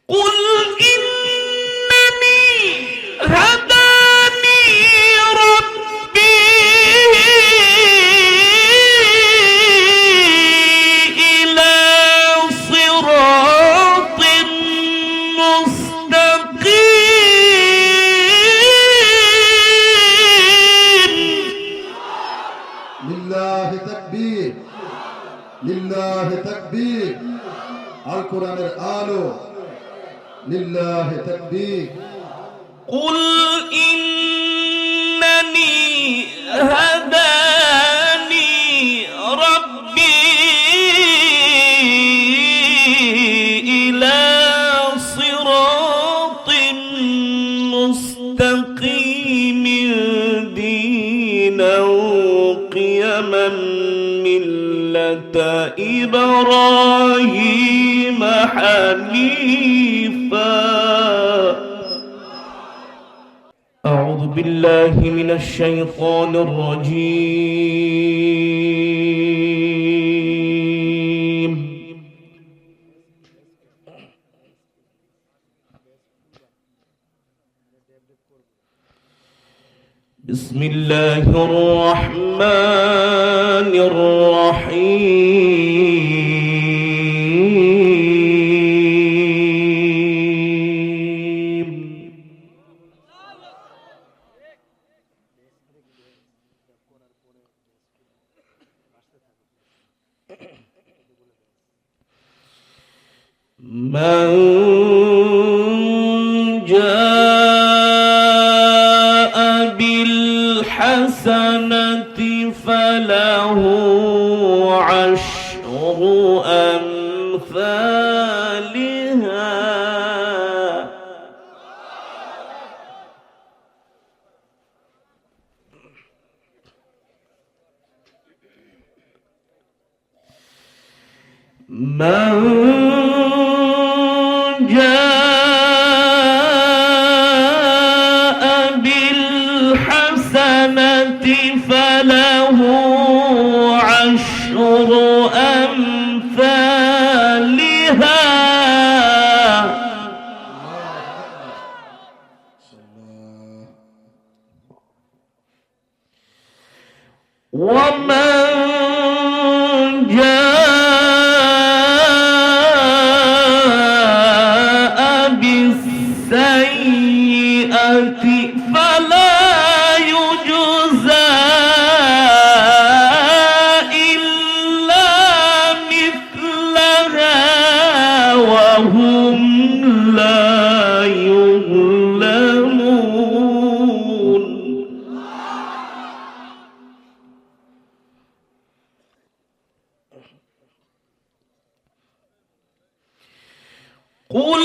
قل إنني هداني ربي إلى صراط مستقيم. لله تكبير لله تكبير القرآن آلو لله تكبير. قل إنني هداني ربي إلى صراط مستقيم دينا قيما ملة إبراهيم حنيفا. أعوذ بالله من الشيطان الرجيم. بسم الله الرحمن الرحيم. من جاء بالحسنة فله عشر أمثالها من جاء بالحسنة فله عشر أمثالها ومن جاء بالسيئة فلا يجزى إلا مثلها وهم لا يظلمون. قل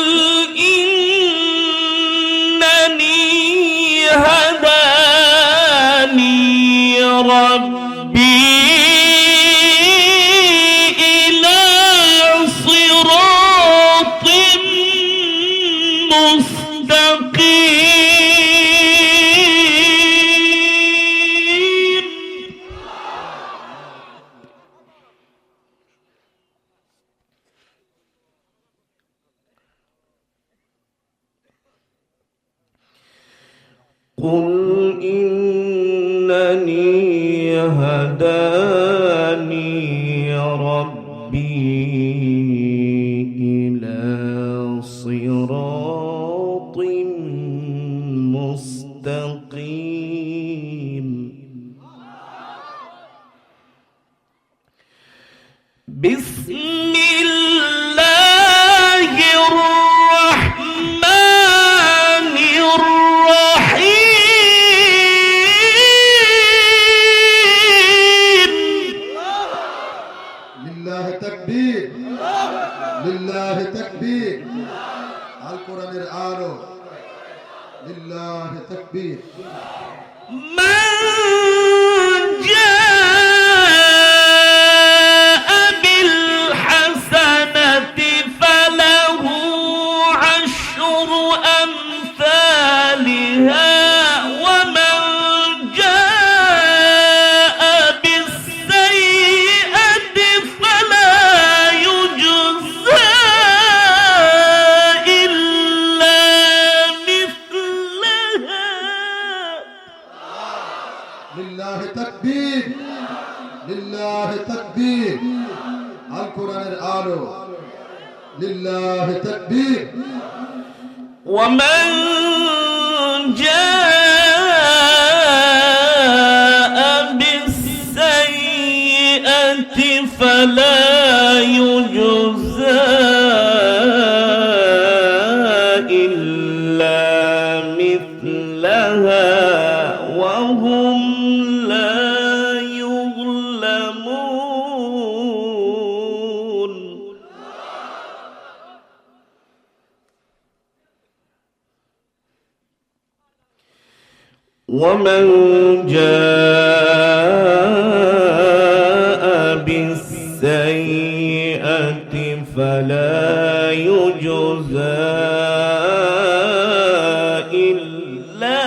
إنني هداني ربي إلى صراط مستقيم. قل إنني هداني ربي إلى صراط مستقيم. بسم الله الرحمن الرحيم. لله تكبير لله تكبير القرآن آلو لله تكبير. من جاء بالحسنة فله عشر أمثالها ومن جاء بالسيئة فلا يجزى إلا لله تكبير ومن جاء بالسيئة فلا يجزى إلا مثلها وهم لا يظلمون. ومن جاء بالسيئة فلا يجزى إلا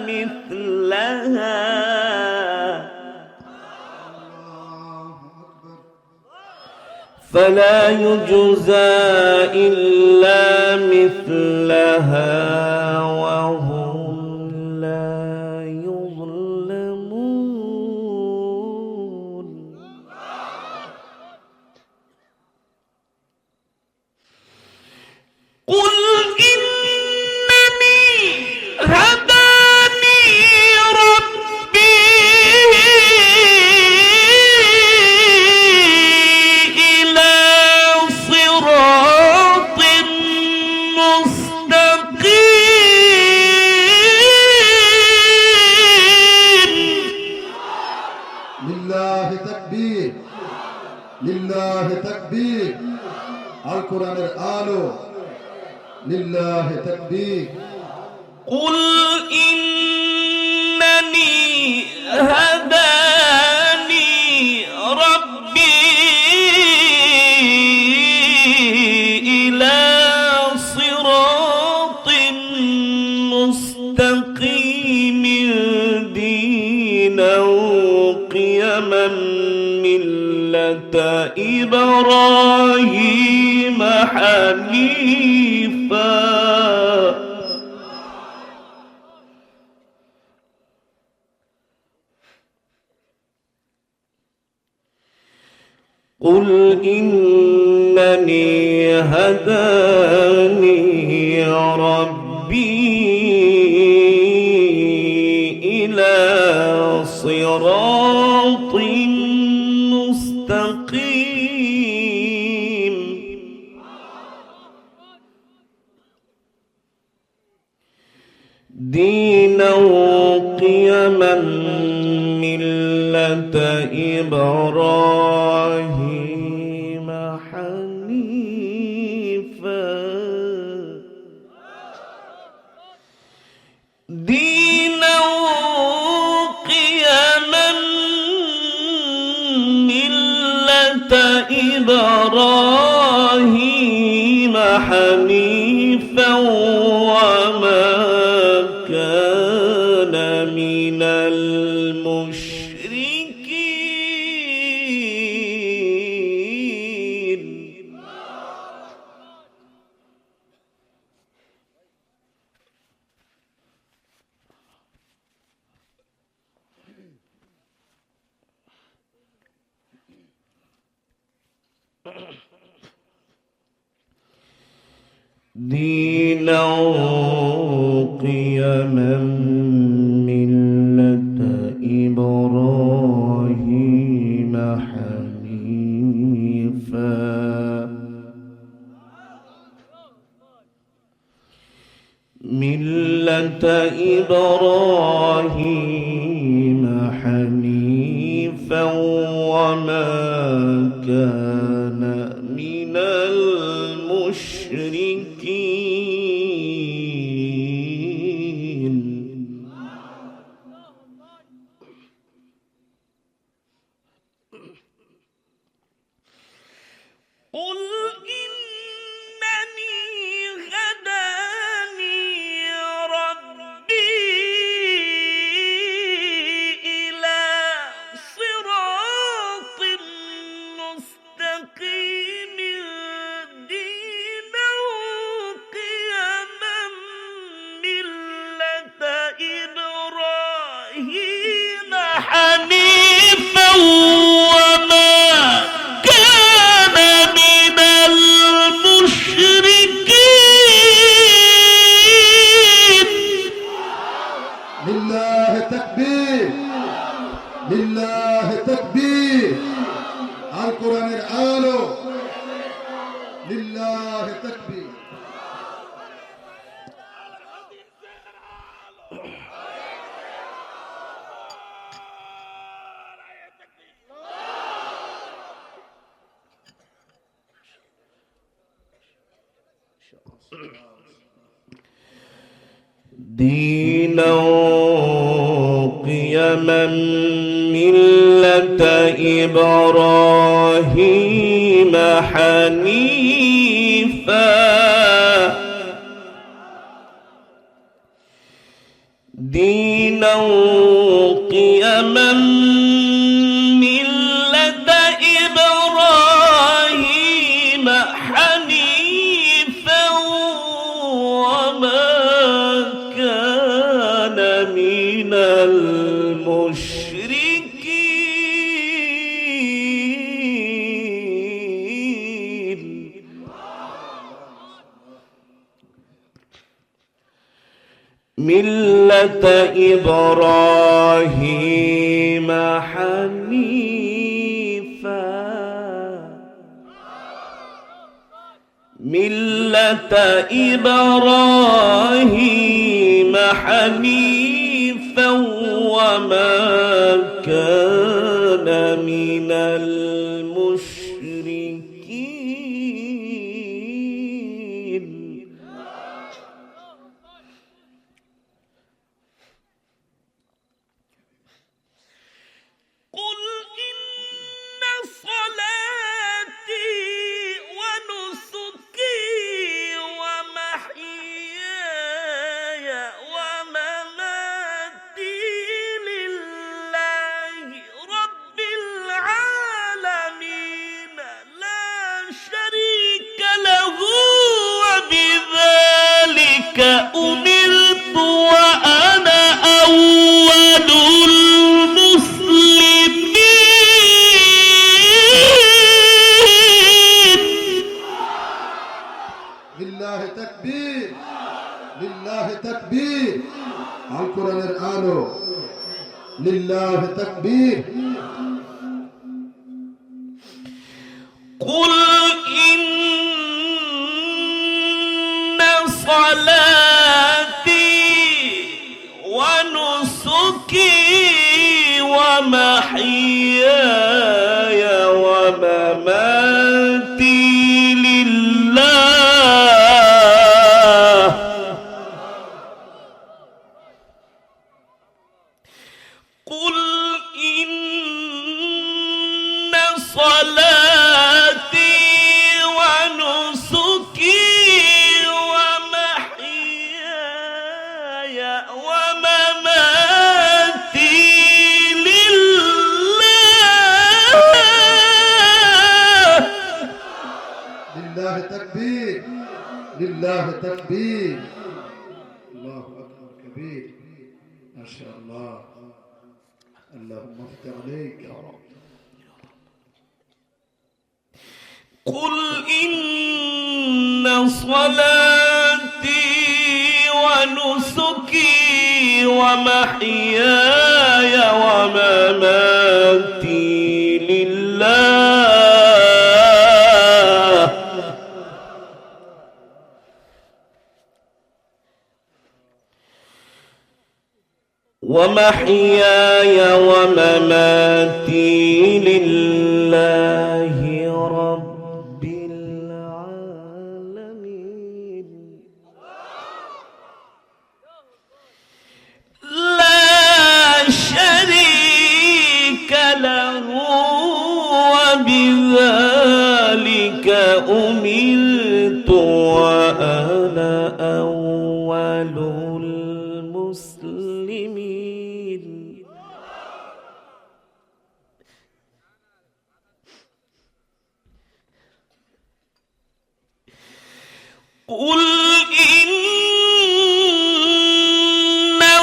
مثلها فلا يجزى إلا مثلها وهم لا يظلمون. قل إنني هداني ربي إلى صراط مستقيم. لله تكبير لله تكبير القرآن آلو لله تكبير. قل إنني هداني ربي إلى صراط مستقيم دينا قيما ملة إبراهيم حنيفا قل إنني هداني ربي إلى صراط مستقيم دينا قيما ملة إبراهيم حنيفا دينا قيما ملة إبراهيم حنيفا وما كان من المشركين. دينا قيما ملة إبراهيم حنيفا ملة إبراهيم حنيفا وما كان من المشركين. قل إنني هداني ربي إلى صراط مستقيم دينا قيما لله تكبير دينا قيما ملة إبراهيم حنيفا دينا قيما ملة إبراهيم حنيفا وما كان من المشركين ملة إبراهيم حنيفا ملة إبراهيم حنيفا وما كان من المشركين قل إن صلاتي ونسكي ومحياي ومماتي لله رب العالمين لا شريك له وبذلك أمرت وأنا أول لله تكبير لله تكبير القرآن الآلو لله تكبير قل إن صلاتي ونسكي ومحياي ومماتي لله قل إن صلاتي ونسكي ومحياي ومماتي لله تكبير لله تكبير الله أكبر كبير ما شاء الله اللهم افتح عليك يا رب قل إن صلاتي ونسكي ومحياي ومماتي لله ومحياي ومماتي لله رب العالمين لا شريك له وبذلك أمرت وأنا أول المسلمين قل إن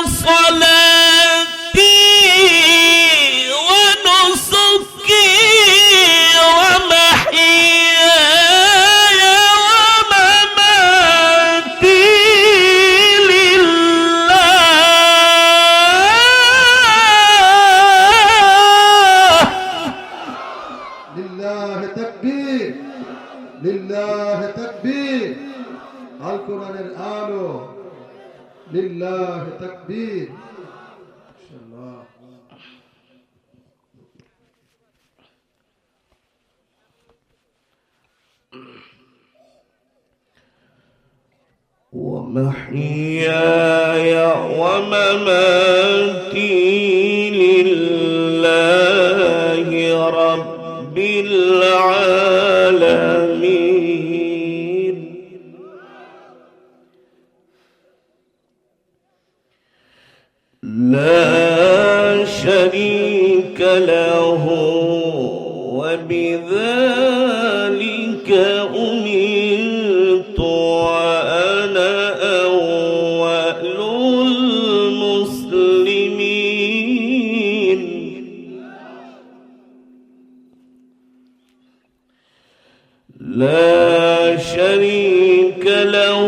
صلاتي ونسكي ومحياي ومماتي لله تكبير لله تكبير কোরআনের আলো লিল্লাহ তাকবীর মাশাআল্লাহ ومحياي ومماتي لله رب العالمين لا شريك له وبذلك أمرت وأنا أول المسلمين لا شريك له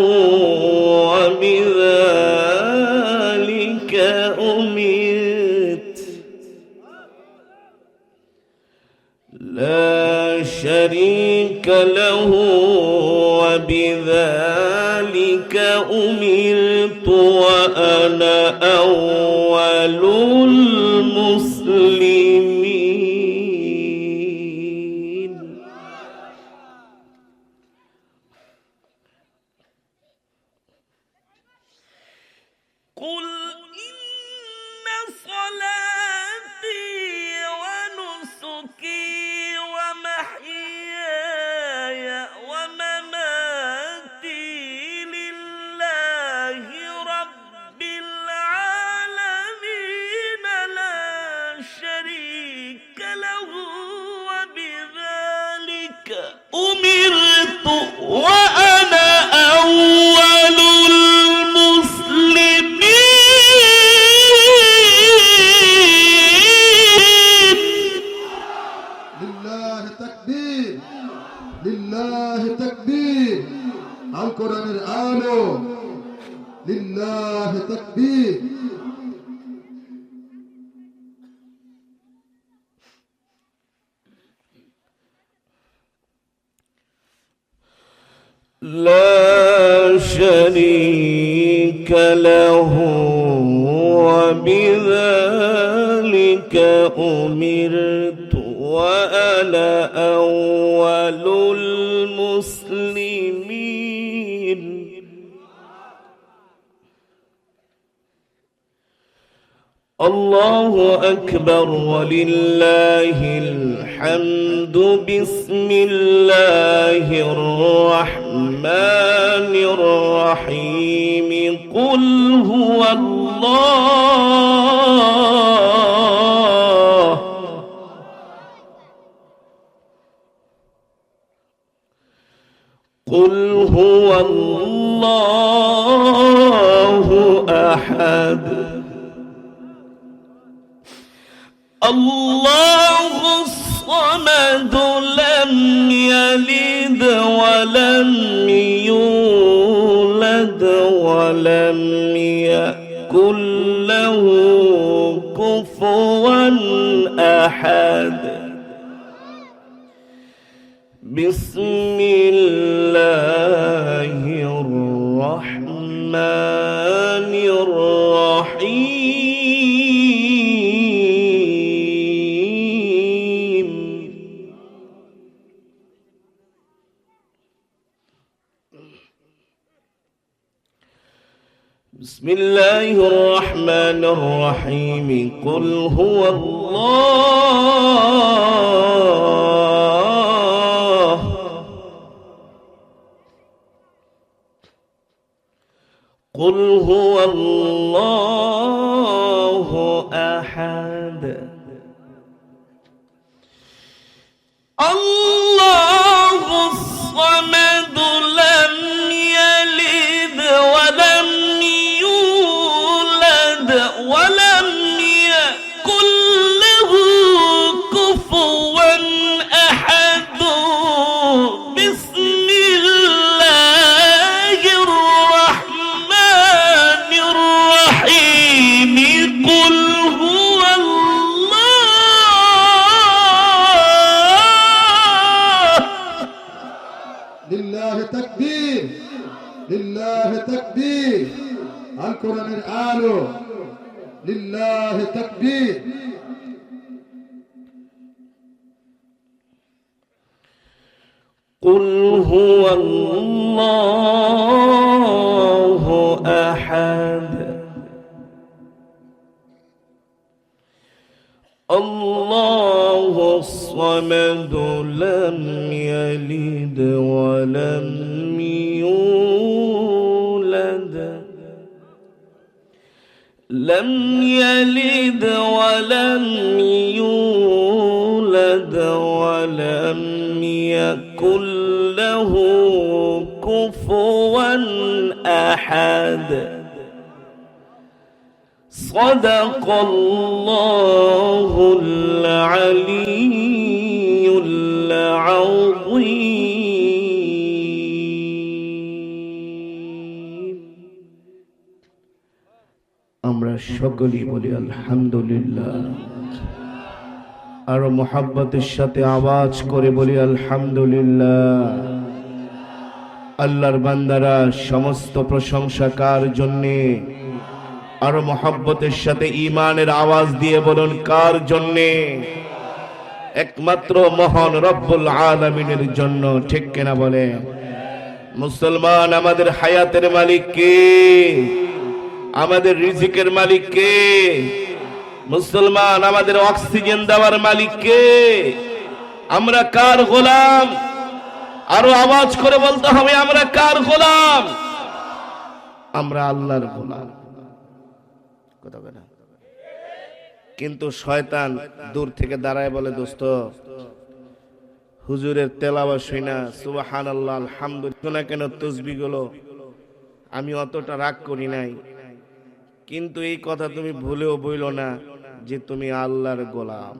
وبذلك أمرت لا شريك له وبذلك أمرت وأنا أول المسلمين قل إن صلاتي ونسكي ومحياي ومماتي لله رب العالمين لا شريك له وبذلك أمرت وأنا أول المسلمين লিল্লাহ তাকবীর লিল্লাহ তাকবীর আল কোরআনের আলো লিল্লাহ তাকবীর لا شريك له وبذلك أمرت وأنا أول المسلمين الله أكبر ولله الحمد بسم الله الرحمن الرحيم قل هو الله قل هو الله أحد الله الصمد لم يلد ولم يولد ولم يكن له كفوا أحد بسم الله الرحمن الرحيم بسم الله الرحمن الرحيم قل هو الله قل هو الله أحد الله الصمد لم يلد ولم يولد ولم يكن له كفوا أحد بسم الله الرحمن الرحيم قل هو الله লিল্লাহ তাকবীর লিল্লাহি তাকবীর। আল কোরআনের আলো, লিল্লাহি তাকবীর। قل هو الله أحد الله الصمد لم يلد ولم يولد لم يلد ولم يولد ولم يكن له كفوا أحد صدق الله العلي العظيم আমরা সকলেই বলি আলহামদুলিল্লাহ। আর মোহাব্বতের সাথে আওয়াজ করে বলি আলহামদুলিল্লাহ। আল্লাহর বান্দারা সমস্ত প্রশংসা কার জন্যে? আর মোহাব্বতের সাথে ঈমানের আওয়াজ দিয়ে বলুন কার জন্যে? একমাত্র মহান রব্বুল আলামিনের জন্য, ঠিক কিনা বলে? মুসলমান, আমাদের হায়াতের মালিক কে? আমাদের রিজিকের মালিক কে? মুসলমান, আমাদের অক্সিজেন দেওয়ার মালিক কে? আমরা কার গোলাম? আরো আওয়াজ করে বলতে হবে, আমরা কার গোলাম? আমরা আল্লাহর গোলাম। কথা বলে না? কিন্তু শয়তান দূর থেকে দাঁড়ায় বলে, দোস্ত হুজুরের তেলাওয়াত শুনা, সুবহানাল্লাহ আলহামদুলিল্লাহ কেন তাসবিহ গুলো, আমি অতটা রাগ করি নাই, কিন্তু এই কথা তুমি ভুলেও বইল না যে তুমি আল্লাহর গোলাম।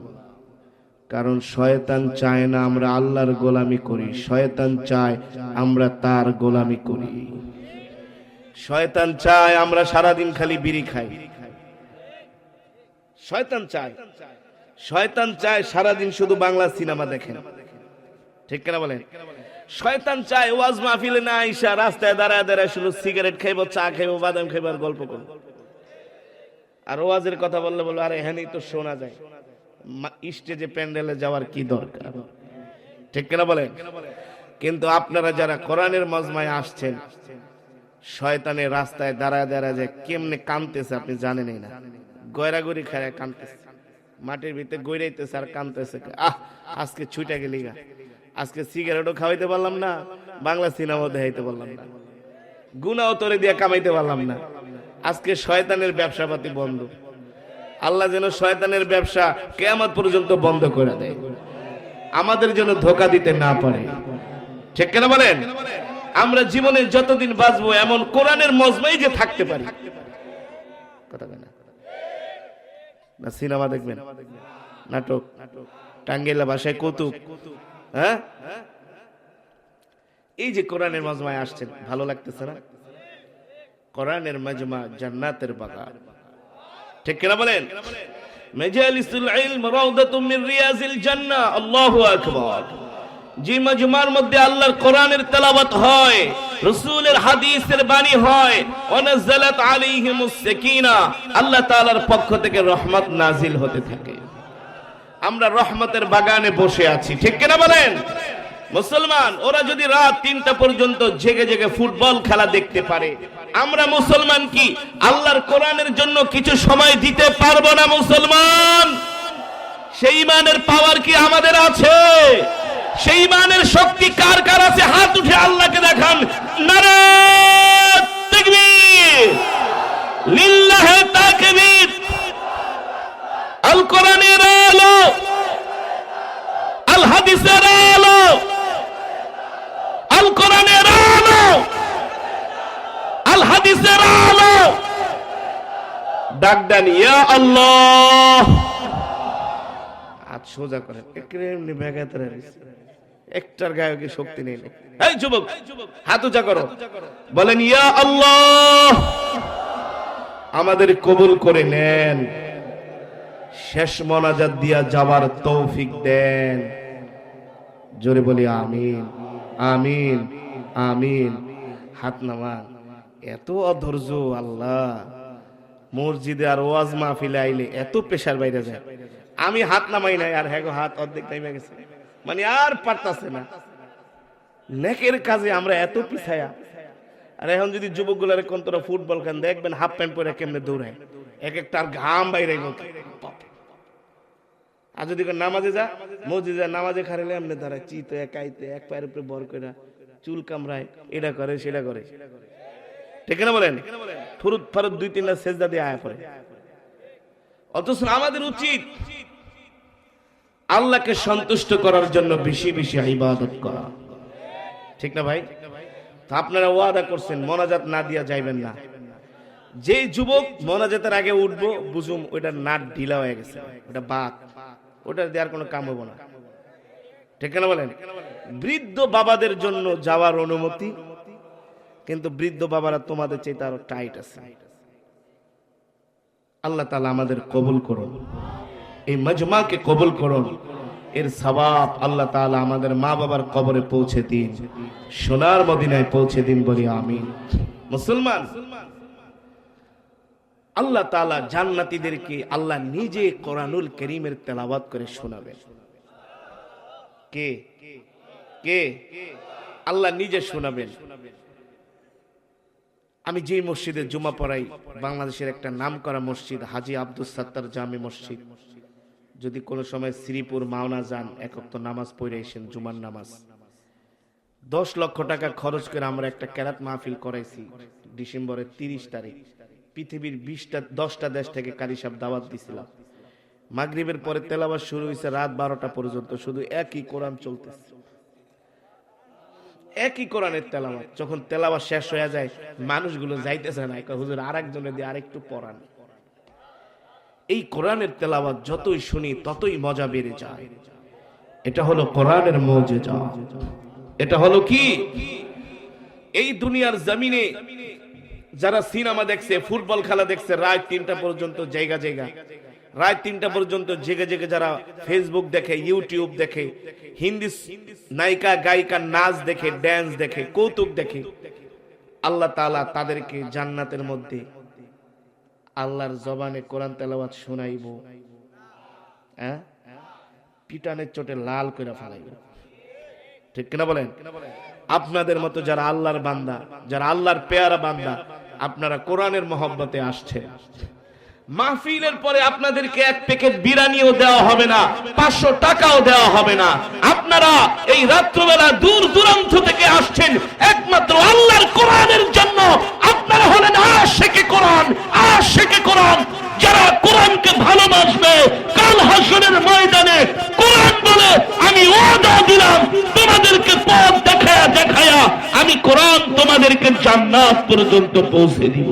কারণ শয়তান চায় না আমরা আল্লাহর গোলামি করি, শয়তান চায় আমরা তার গোলামি করি। শয়তান চায় আমরা সারাদিন খালি বিড়ি খাই। শয়তান চায় সারাদিন শুধু বাংলা সিনেমা দেখেন, ঠিক কিনা বলেন? শয়তান চায় ওয়াজ মাহফিলে না আইসা রাস্তায় দাঁড়ায় দাঁড়ায় শুধু সিগারেট খাইবো, চা খাইবো, বাদাম খাইবো আর গল্প করবো। আর ওয়াজের কথা বললে বলবো আরে এখানেই তো শোনা যায়, স্টেজে প্যান্ডেলে যাওয়ার কি দরকার, ঠিক কিনা বলেন? কিন্তু আপনারা যারা কোরআনের মজমায় আসছেন, শয়তানের রাস্তায় দাঁড়ায় দাঁড়ায় যে কেমনে কাঁদতেছে আপনি জানেনই না। গয়রাগরি খায় কাঁদতেছে, মাটির ভিতরে গইরাইতেছে আর কাঁদতেছে, আহ আজকে ছুটে গেলি গা, আজকে সিগারেটও খাওয়াইতে পারলাম না, বাংলা সিনেমাও দেখাইতে পারলাম না, গুনাও তোরে দিয়ে কামাইতে পারলাম না, আজকে শয়তানের ব্যবসাপাতি বন্ধ। আল্লাহ যেন শয়তানের ব্যবসা কিয়ামত পর্যন্ত বন্ধ করে দেয়, আমাদের জন্য ধোঁকা দিতে না পারে, ঠিক কিনা বলেন? আমরা জীবনে যতদিন বাঁচবো এমন কোরআনের মজমাই যে থাকতে পারি। কথা বলে না? সিনেমা দেখবেন, নাটক, টাঙ্গাইলা ভাষায় কৌতুক, হ্যাঁ? এই যে কোরআনের মজমায় আসছেন, ভালো লাগতেছে না? কোরআনের মজমা জান্নাতের বাগান, ঠিক কিনা বলেন? মাজালিসুল ইলম রাউদাতুম মিন রিয়াজিল জান্নাহ। আল্লাহু আকবার। যে মজমার মধ্যে আল্লাহর কোরআনের তেলাওয়াত হয়, রাসূলের হাদিসের বাণী হয়, ওয়ানাযালাত আলাইহিমুস সাকিনা, আল্লাহ তাআলার পক্ষ থেকে রহমত নাজিল হতে থাকে। আমরা রহমতের বাগানে বসে আছি, ঠিক কিনা বলেন? মুসলমান, ওরা যদি রাত 3টা পর্যন্ত জেগে জেগে ফুটবল খেলা দেখতে পারে, আমরা মুসলমান কি আল্লাহর কোরআনের জন্য কিছু সময় দিতে পারবো না? মুসলমান, সেই ঈমানের পাওয়ার কি আমাদের আছে? সেই ঈমানের শক্তি কার কার আছে? হাত উঠে আল্লাহকে দেখান। নারে তাকবীর, লিল্লাহি তাকবীর। আল কোরআনের আলো, আল হাদিসের আলো, আল কোরআনের আলো, আল হাদিসের আলো। ডাক দেন ইয়া আল্লাহ। হাত সোজা করেন, একটু বেগাতে একটার গায়ে কি শক্তি নেই? এই যুবক, হাত উঁচা করো, বলেন ইয়া আল্লাহ। আমাদের কবুল করে নেন, শেষ মোনাজাত দিয়া যাবার তৌফিক দেন। জোরে বলি আমিন, আমিন, আমিন। হাত নামান। এত অধৈর্য আল্লাহ, মসজিদে আর ওয়াজ মাহফিলে আইলে এত প্রেশার বাইরে যায়। আমি হাত নামাই নাই আর হ্যাঁ হাত অর্ধেক নেমে গেছে, মানে আর পারতাছে না। নেকের কাজে আমরা এত পিছায়া। আর এখন যদি যুবকগুলার কোন তোরা ফুটবল খেন দেখবেন হাফ প্যান্ট পরে কেমনে দৌড়ায়, এক একটার ঘাম বাইরে গেল। আর যদি নামাজে যা, মসজিদে নামাজে খারেলে এমনি দাঁড়ায় চিতে একাইতে এক পায়ের উপরে বর করে চুল কামড়ায়, এটা করে সেটা করে, ঠিক না বলেন? ফুরুত ফারুত 2-3টা সেজদা দিয়ে আয়া পড়ে। অথচ আমাদের উচিত আল্লাহকে সন্তুষ্ট করার জন্য বেশি বেশি ইবাদত করা, ঠিক না ভাই? তো আপনারা ওয়াদা করছেন মোনাজাত না দিয়া যাইবেন না। যে যুবক মোনাজাতের আগে উঠবো বুঝুম ওইটা নাট ঢিলা হয়ে গেছে, ওটা বাদ, ওটা দেওয়ার কোনো কাম হবো না, ঠিক না বলেন? বৃদ্ধ বাবাদের জন্য যাওয়ার অনুমতি, কিন্তু বৃদ্ধ বাবারা তোমাদের চাইতে আরো টাইট আছে। আল্লাহ তাআলা আমাদের কবুল করুন, এই মজমাকে কবুল করুন। এর সওয়াব আল্লাহ তাআলা আমাদের মা বাবার কবরে পৌঁছে দিন, সোনার মদিনায় পৌঁছে দিন, বলি আমিন। মুসলমান, আল্লাহ তাআলা জান্নাতীদেরকে আল্লাহ নিজে কোরআনুল কারীমের তেলাওয়াত করে শোনাবেন। কে কে? আল্লাহ নিজে শোনাবেন। আমি যে মসজিদে জুমা পড়াই, বাংলাদেশের একটা নামকরা মসজিদ হাজী আব্দুস সাত্তার জামি মসজিদ। যদি কোনো সময় শ্রীপুর মাওনা যান, এক ওয়াক্ত নামাজ পড়ে এসেন, জুমার নামাজ। 10 লক্ষ টাকা খরচ করে আমরা একটা কেরাত মাহফিল করাইছি ডিসেম্বরের 30 তারিখ। পৃথিবীর 10টা দেশ থেকে কারি সাহেব দাওয়াত দিছিলাম। মাগরিবের পরে তেলাওয়াত শুরু হয়েছে রাত 12টা পর্যন্ত, শুধু একই কোরআন চলতেছে, একই কোরআনের তেলাওয়াত। যখন তেলাওয়াত শেষ হয়ে যায়, মানুষগুলো যাইতেছে না, হুজুর আরেকজনের দিয়ে আরেকটু পড়ান। এই কোরআনের তেলাওয়াত যতই শুনি ততই মজা বেড়ে যায়। এটা হলো কোরআনের মুজিজা। এটা হলো কি? এই দুনিয়ার জমিনে যারা সিনেমা দেখছে, ফুটবল খেলা দেখছে রাত 3টা পর্যন্ত, জায়গা জায়গা রাত 3টা পর্যন্ত জেগে জেগে যারা ফেসবুক দেখে, ইউটিউব দেখে, হিন্দি নায়িকা গায়িকার নাচ দেখে, ড্যান্স দেখে, কৌতুক দেখে, আল্লাহ তাআলা তাদেরকে জান্নাতের মধ্যে আল্লাহর জবানে কোরআন তেলাওয়াত শোনাইব, হ্যাঁ, পিটানের চোটে লাল করে ফেলাইব, ঠিক কিনা বলেন? আপনাদের মতো যারা আল্লাহর বান্দা, যারা আল্লাহর পেয়ারা বান্দা, আপনারা কোরআনের মহব্বতে আসছেন। মাহফিলের পরে আপনাদেরকে 1 প্যাকেট বিরিয়ানিও দেওয়া হবে না, 500 টাকাও দেওয়া হবে না। আপনারা এই রাত্রবেলা দূর দূরান্ত থেকে আসছেন একমাত্র আল্লাহর কোরআনের জন্য। আপনারা হলেন আশিকে কোরআন, আশিকে কোরআন। যারা কোরআনকে ভালোবাসবে, কাল হাসরের ময়দানে কোরআন বলে আমি ওয়াদা দিলাম তোমাদেরকে পথ দেখায়া দেখায়া আমি কোরআন তোমাদেরকে জান্নাত পর্যন্ত পৌঁছে দিব।